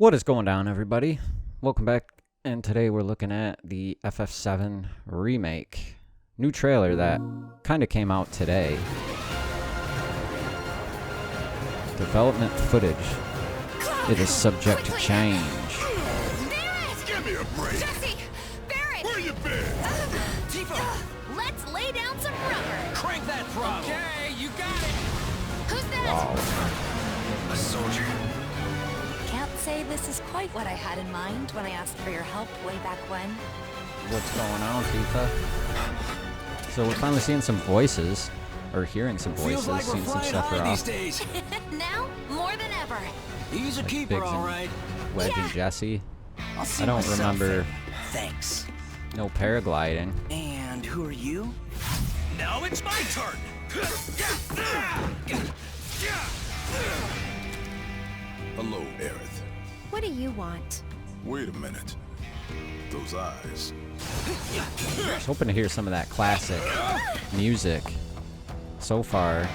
What is going on, everybody? Welcome back, and today we're looking at the FF7 Remake. New trailer that kind of came out today. Development footage. It is subject to change. Barrett! Give me a break! Jesse! Barrett! Where you been? Tifa! Let's lay down some rubber! Crank that throttle! Okay, you got it! Who's that? Wow. A soldier. Can't say this is quite what I had in mind when I asked for your help way back when. What's going on, Tifa? So we're finally seeing some voices, or hearing some voices, Feels like we're seeing some flying stuff high these off. days. Now, more than ever. He's a Like keeper, Biggs all and right. Wedge Yeah. and Jesse. I'll see I don't myself remember in. Thanks. no paragliding. And who are you? Now it's my turn. Hello, Aerith. What do you want? Wait a minute. Those eyes. I was hoping to hear some of that classic music. So far,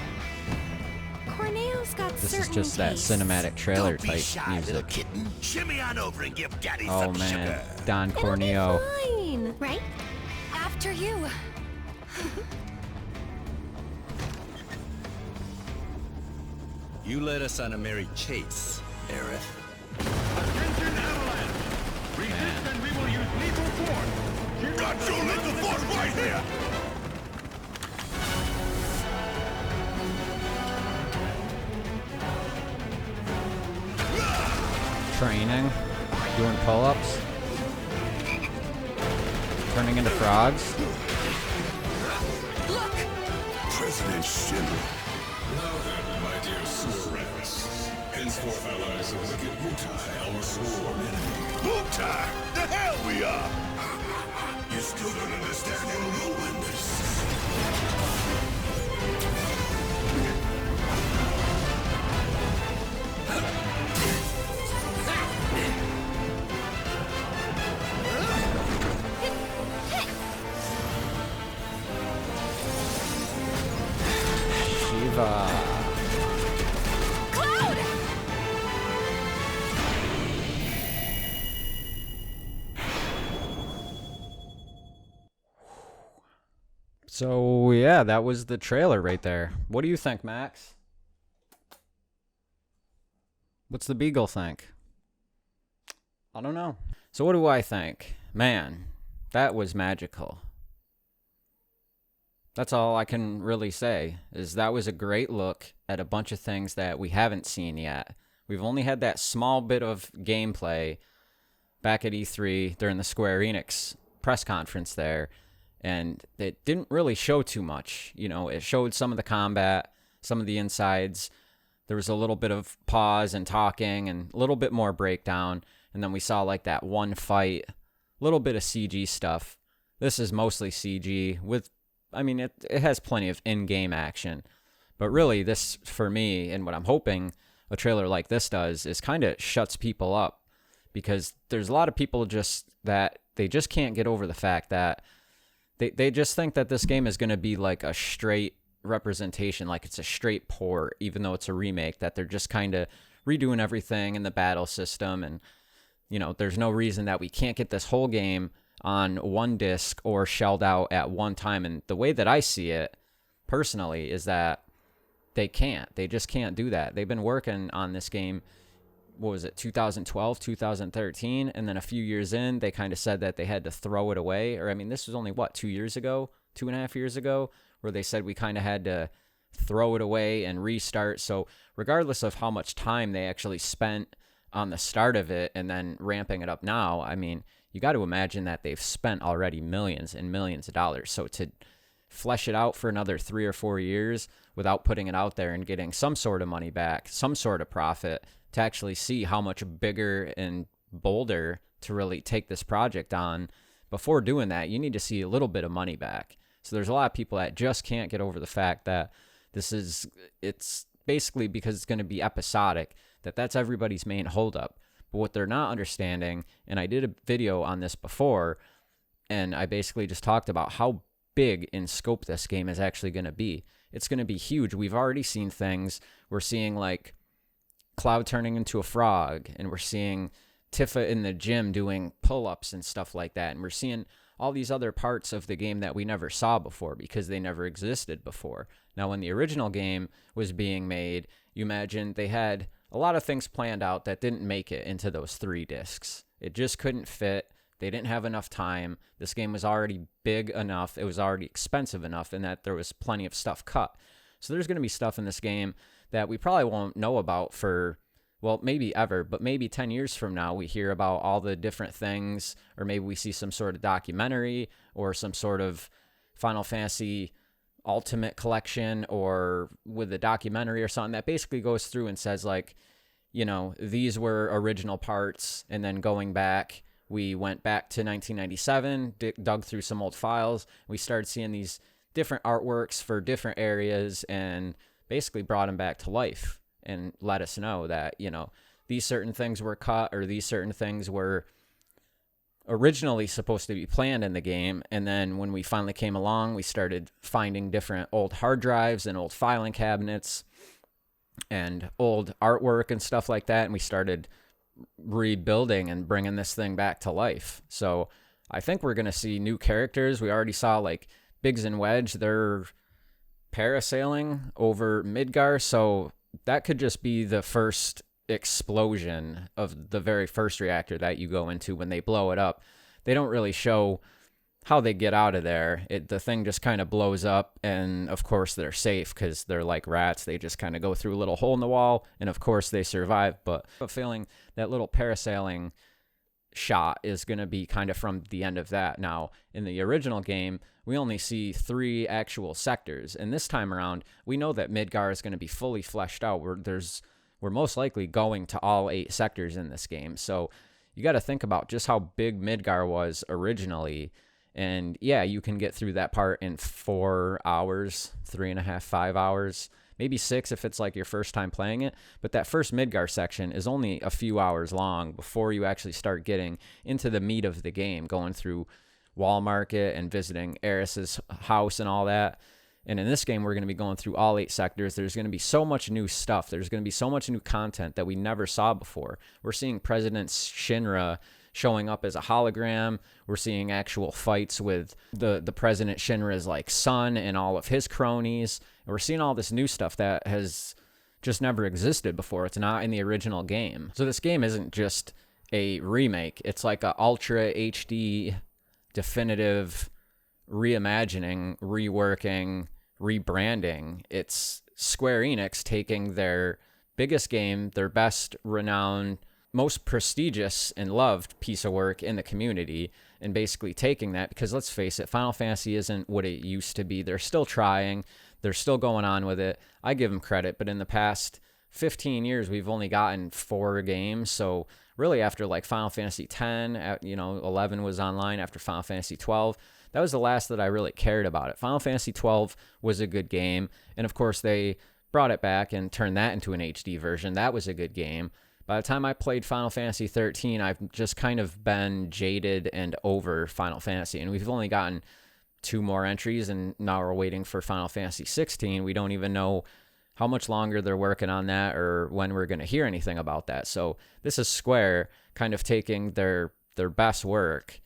Corneo's got this is certain just that tastes. cinematic trailer Don't be type shy, little music. kitten. Shimmy on over and give Daddy Oh some man, sugar. Don It'll Corneo. be fine, right? After you. You led us on a merry chase, Aerith. Got your lethal force right here! Training, doing pull-ups, turning into frogs. President Shinra. Now then, my dear Square Enix, henceforth allies of wicked Wutai, our sworn enemy. Wutai! The hell we are! You still don't understand your ruinous. Shiva. Cloud! So yeah, that was the trailer right there. What do you think, Max? What's the Beagle think? I don't know. So what do I think? Man, that was magical. That's all I can really say, is that was a great look at a bunch of things that we haven't seen yet. We've only had that small bit of gameplay back at E3 during the Square Enix press conference there, and it didn't really show too much. You know, it showed some of the combat, some of the insides. There was a little bit of pause and talking and a little bit more breakdown, and then we saw like that one fight, a little bit of CG stuff. This is mostly CG with, I mean, it has plenty of in-game action. But really, this, for me, and what I'm hoping a trailer like this does, is kind of shuts people up. Because there's a lot of people just that they just can't get over the fact that they just think that this game is going to be like a straight representation, like it's a straight port, even though it's a remake, that they're just kind of redoing everything in the battle system. And, you know, there's no reason that we can't get this whole game on one disc or shelled out at one time. And the way that I see it personally is that they can't. They just can't do that. They've been working on this game, what was it, 2012, 2013, and then a few years in, they kind of said that they had to throw it away. Or, I mean, this was only, what, 2 years ago, 2.5 years ago, where they said we kind of had to throw it away and restart. So regardless of how much time they actually spent on the start of it and then ramping it up now, I mean, you got to imagine that they've spent already millions and millions of dollars. So to flesh it out for another 3 or 4 years without putting it out there and getting some sort of money back, some sort of profit, to actually see how much bigger and bolder to really take this project on, before doing that, you need to see a little bit of money back. So there's a lot of people that just can't get over the fact that it's basically, because it's going to be episodic, that's everybody's main holdup. But what they're not understanding, and I did a video on this before, and I basically just talked about how big in scope this game is actually going to be. It's going to be huge. We've already seen things. We're seeing like Cloud turning into a frog, and we're seeing Tifa in the gym doing pull-ups and stuff like that, and we're seeing all these other parts of the game that we never saw before because they never existed before. Now, when the original game was being made, you imagine they had a lot of things planned out that didn't make it into those 3 discs. It just couldn't fit. They didn't have enough time. This game was already big enough. It was already expensive enough, and that there was plenty of stuff cut. So there's going to be stuff in this game that we probably won't know about for, well, maybe ever, but maybe 10 years from now we hear about all the different things, or maybe we see some sort of documentary or some sort of Final Fantasy Ultimate collection, or with a documentary or something that basically goes through and says, like, you know, these were original parts, and then going back, we went back to 1997, dug through some old files, we started seeing these different artworks for different areas, and basically brought them back to life and let us know that, you know, these certain things were cut, or these certain things were originally supposed to be planned in the game. And then when we finally came along, we started finding different old hard drives and old filing cabinets and old artwork and stuff like that. And we started rebuilding and bringing this thing back to life. So I think we're going to see new characters. We already saw like Biggs and Wedge. They're parasailing over Midgar. So that could just be the first explosion of the very first reactor that you go into when they blow it up. They don't really show how they get out of there. The thing just kind of blows up, and of course they're safe because they're like rats. They just kind of go through a little hole in the wall, and of course they survive. But I have a feeling that little parasailing shot is going to be kind of from the end of that. Now, in the original game, we only see 3 actual sectors, and this time around, we know that Midgar is going to be fully fleshed out. We're most likely going to all 8 sectors in this game. So you got to think about just how big Midgar was originally. And yeah, you can get through that part in 4 hours, 3.5, 5 hours, maybe 6 if it's like your first time playing it. But that first Midgar section is only a few hours long before you actually start getting into the meat of the game, going through Wall Market and visiting Eris's house and all that. And in this game, we're going to be going through all 8 sectors. There's going to be so much new stuff. There's going to be so much new content that we never saw before. We're seeing President Shinra showing up as a hologram. We're seeing actual fights with the President Shinra's like son and all of his cronies. And we're seeing all this new stuff that has just never existed before. It's not in the original game. So this game isn't just a remake. It's like a Ultra HD definitive reimagining, reworking, rebranding. It's Square Enix taking their biggest game, their best renowned, most prestigious and loved piece of work in the community, and basically taking that, because let's face it, Final Fantasy isn't what it used to be. They're still trying. They're still going on with it. I give them credit, but in the past 15 years, we've only gotten 4 games. So really after like Final Fantasy 10, 11 was online after Final Fantasy 12. That was the last that I really cared about it. Final Fantasy 12 was a good game. And of course, they brought it back and turned that into an HD version. That was a good game. By the time I played Final Fantasy 13, I've just kind of been jaded and over Final Fantasy. And we've only gotten 2 more entries, and now we're waiting for Final Fantasy 16. We don't even know how much longer they're working on that or when we're going to hear anything about that. So this is Square kind of taking their best work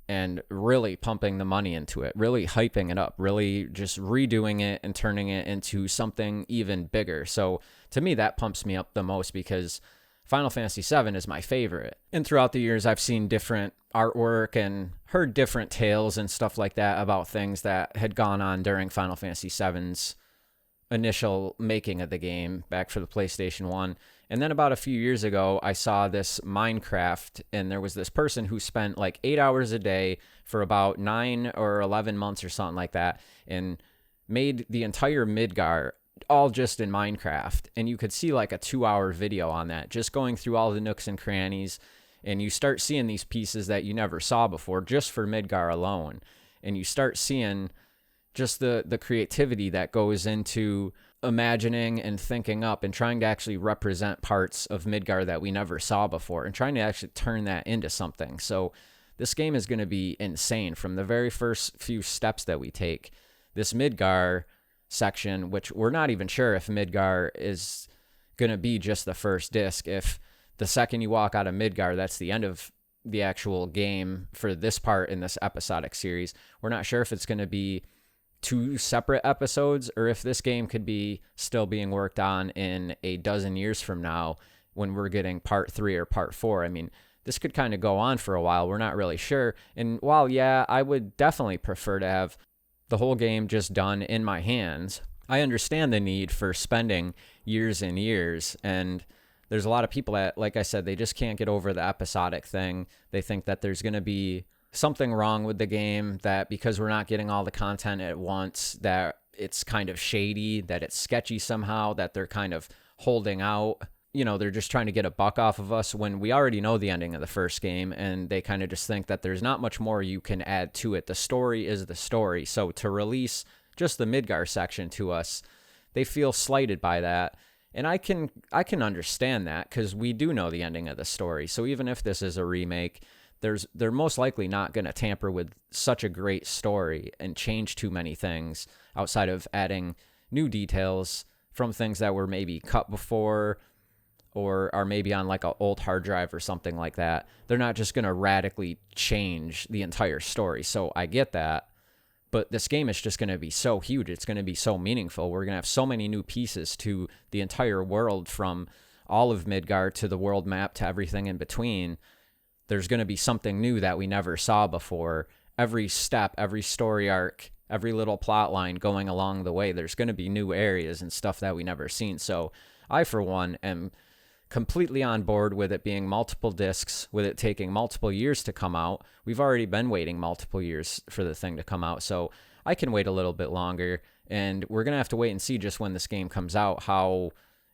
and really pumping the money into it, really hyping it up, really just redoing it and turning it into something even bigger. So to me, that pumps me up the most, because Final Fantasy VII is my favorite. And throughout the years, I've seen different artwork and heard different tales and stuff like that about things that had gone on during Final Fantasy VII's initial making of the game back for the PlayStation 1. And then about a few years ago, I saw this Minecraft, and there was this person who spent like 8 hours a day for about 9 or 11 months or something like that, and made the entire Midgar all just in Minecraft. And you could see like a 2-hour video on that, just going through all the nooks and crannies, and you start seeing these pieces that you never saw before just for Midgar alone. And you start seeing just the creativity that goes into imagining and thinking up and trying to actually represent parts of Midgar that we never saw before, and trying to actually turn that into something. So this game is going to be insane from the very first few steps that we take. This Midgar section, which we're not even sure if Midgar is going to be just the first disc. If the second you walk out of Midgar, that's the end of the actual game for this part in this episodic series. We're not sure if it's going to be 2 separate episodes or if this game could be still being worked on in a dozen years from now when we're getting part 3 or part 4. I mean, this could kind of go on for a while. We're not really sure. And while, yeah, I would definitely prefer to have the whole game just done in my hands, I understand the need for spending years and years. And there's a lot of people that, like I said, they just can't get over the episodic thing. They think that there's going to be something wrong with the game, that because we're not getting all the content at once, that it's kind of shady, that it's sketchy somehow, that they're kind of holding out. You know, they're just trying to get a buck off of us when we already know the ending of the first game, and they kind of just think that there's not much more you can add to it. The story is the story. So to release just the Midgar section to us, they feel slighted by that. And I can understand that, because we do know the ending of the story. So even if this is a remake, they're most likely not going to tamper with such a great story and change too many things outside of adding new details from things that were maybe cut before or are maybe on like an old hard drive or something like that. They're not just going to radically change the entire story. So I get that. But this game is just going to be so huge. It's going to be so meaningful. We're going to have so many new pieces to the entire world, from all of Midgar to the world map to everything in between. There's going to be something new that we never saw before. Every step, every story arc, every little plot line going along the way, there's going to be new areas and stuff that we never seen. So I, for one, am completely on board with it being multiple discs, with it taking multiple years to come out. We've already been waiting multiple years for the thing to come out, so I can wait a little bit longer, and we're going to have to wait and see just when this game comes out, how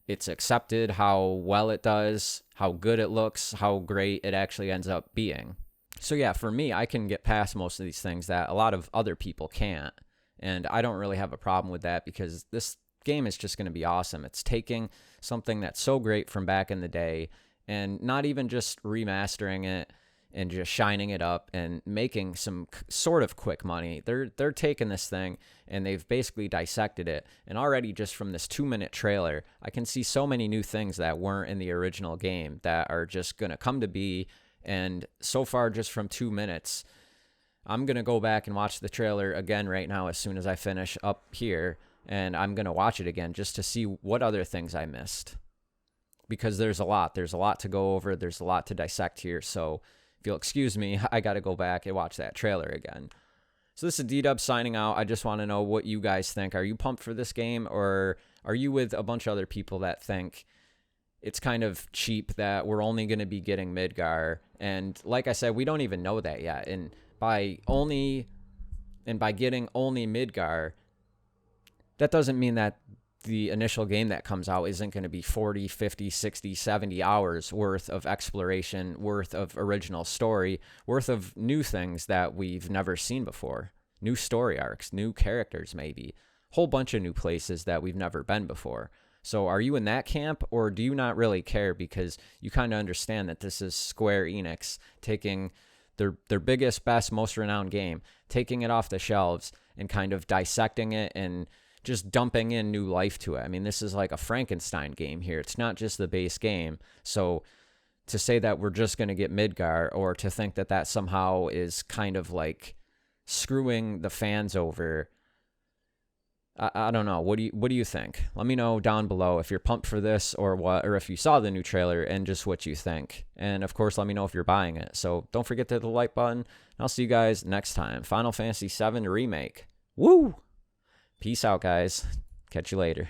it's accepted, how well it does, how good it looks, how great it actually ends up being. So yeah, for me, I can get past most of these things that a lot of other people can't, and I don't really have a problem with that, because this game is just going to be awesome. It's taking something that's so great from back in the day and not even just remastering it and just shining it up and making some sort of quick money. They're taking this thing and they've basically dissected it. And already just from this 2-minute trailer, I can see so many new things that weren't in the original game that are just going to come to be. And so far, just from 2 minutes, I'm going to go back and watch the trailer again right now as soon as I finish up here. And I'm going to watch it again just to see what other things I missed. Because there's a lot. There's a lot to go over. There's a lot to dissect here. So if you'll excuse me, I got to go back and watch that trailer again. So this is D-Dub signing out. I just want to know what you guys think. Are you pumped for this game? Or are you with a bunch of other people that think it's kind of cheap that we're only going to be getting Midgar? And like I said, we don't even know that yet. And by getting only Midgar, that doesn't mean that the initial game that comes out isn't going to be 40, 50, 60, 70 hours worth of exploration, worth of original story, worth of new things that we've never seen before. New story arcs, new characters maybe. Whole bunch of new places that we've never been before. So are you in that camp, or do you not really care because you kind of understand that this is Square Enix taking their biggest, best, most renowned game, taking it off the shelves and kind of dissecting it and just dumping in new life to it. I mean, this is like a Frankenstein game here. It's not just the base game. So to say that we're just going to get Midgar, or to think that that somehow is kind of like screwing the fans over, I don't know. What do you think? Let me know down below if you're pumped for this or what, or if you saw the new trailer and just what you think. And of course, let me know if you're buying it. So don't forget to hit the like button. And I'll see you guys next time. Final Fantasy VII Remake. Woo! Peace out, guys. Catch you later.